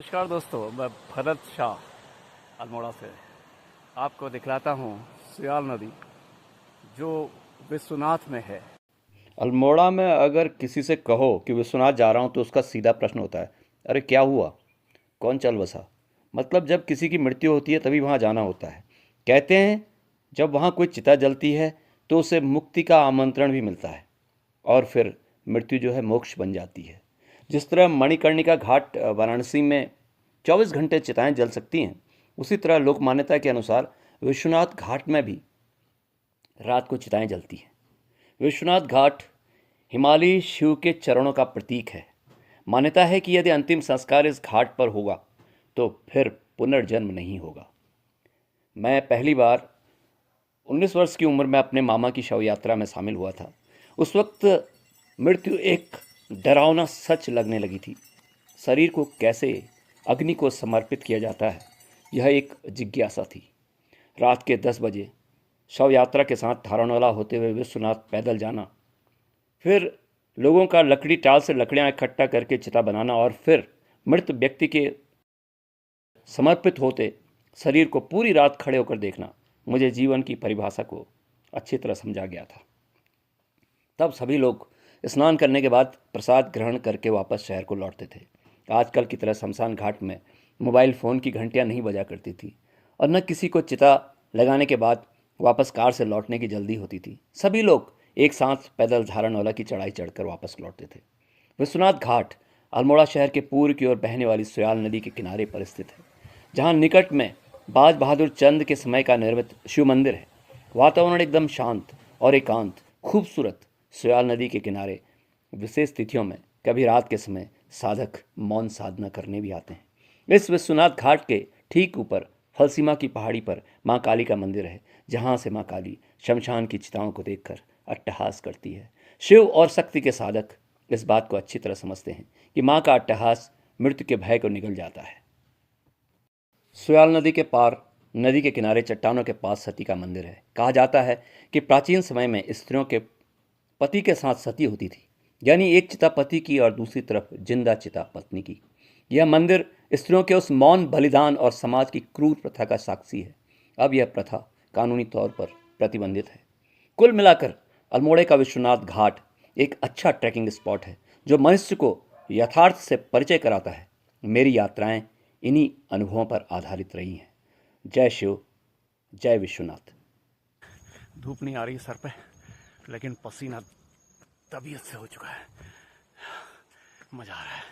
नमस्कार दोस्तों, मैं भरत शाह अल्मोड़ा से आपको दिखलाता हूँ सुयाल नदी जो विश्वनाथ में है। अल्मोड़ा में अगर किसी से कहो कि विश्वनाथ जा रहा हूँ तो उसका सीधा प्रश्न होता है, अरे क्या हुआ? कौन चल बसा? मतलब जब किसी की मृत्यु होती है तभी वहाँ जाना होता है। कहते हैं जब वहाँ कोई चिता जलती है तो उसे मुक्ति का आमंत्रण भी मिलता है और फिर मृत्यु जो है मोक्ष बन जाती है। जिस तरह मणिकर्णिका घाट वाराणसी में 24 घंटे चिताएं जल सकती हैं, उसी तरह लोक मान्यता के अनुसार विश्वनाथ घाट में भी रात को चिताएं जलती हैं। विश्वनाथ घाट हिमालयी शिव के चरणों का प्रतीक है। मान्यता है कि यदि अंतिम संस्कार इस घाट पर होगा तो फिर पुनर्जन्म नहीं होगा। मैं पहली बार 19 वर्ष की उम्र में अपने मामा की शव यात्रा में शामिल हुआ था। उस वक्त मृत्यु एक डरावना सच लगने लगी थी। शरीर को कैसे अग्नि को समर्पित किया जाता है, यह एक जिज्ञासा थी। रात के 10 बजे शव यात्रा के साथ धारणवाला होते हुए विश्वनाथ पैदल जाना, फिर लोगों का लकड़ी टाल से लकड़ियां इकट्ठा करके चिता बनाना और फिर मृत व्यक्ति के समर्पित होते शरीर को पूरी रात खड़े होकर देखना मुझे जीवन की परिभाषा को अच्छी तरह समझा गया था। तब सभी लोग स्नान करने के बाद प्रसाद ग्रहण करके वापस शहर को लौटते थे। आजकल की तरह शमशान घाट में मोबाइल फ़ोन की घंटियां नहीं बजा करती थी और न किसी को चिता लगाने के बाद वापस कार से लौटने की जल्दी होती थी। सभी लोग एक साथ पैदल झारणौला की चढ़ाई चढ़कर वापस लौटते थे। विश्वनाथ घाट अल्मोड़ा शहर के पूर्व की ओर बहने वाली सुयाल नदी के किनारे पर स्थित है, जहाँ निकट में बाज बहादुर चंद के समय का निर्मित शिव मंदिर है। वातावरण एकदम शांत और एकांत, खूबसूरत। सुयाल नदी के किनारे विशेष तिथियों में कभी रात के समय साधक मौन साधना करने भी आते हैं। इस विश्वनाथ घाट के ठीक ऊपर फलसीमा की पहाड़ी पर माँ काली का मंदिर है, जहाँ से माँ काली शमशान की चिताओं को देखकर अट्टहास करती है। शिव और शक्ति के साधक इस बात को अच्छी तरह समझते हैं कि माँ का अट्टहास मृत्यु के भय को निगल जाता है। सुयाल नदी के पार नदी के किनारे चट्टानों के पास सती का मंदिर है। कहा जाता है कि प्राचीन समय में स्त्रियों के पति के साथ सती होती थी, यानी एक चिता पति की और दूसरी तरफ जिंदा चिता पत्नी की। यह मंदिर स्त्रियों के उस मौन बलिदान और समाज की क्रूर प्रथा का साक्षी है। अब यह प्रथा कानूनी तौर पर प्रतिबंधित है। कुल मिलाकर अल्मोड़े का विश्वनाथ घाट एक अच्छा ट्रैकिंग स्पॉट है जो मनुष्य को यथार्थ से परिचय कराता है। मेरी यात्राएं इन्हीं अनुभवों पर आधारित रही हैं। जय शिव, जय विश्वनाथ। धूप नहीं आ रही है सर पे, लेकिन पसीना तबीयत से हो चुका है। मज़ा आ रहा है।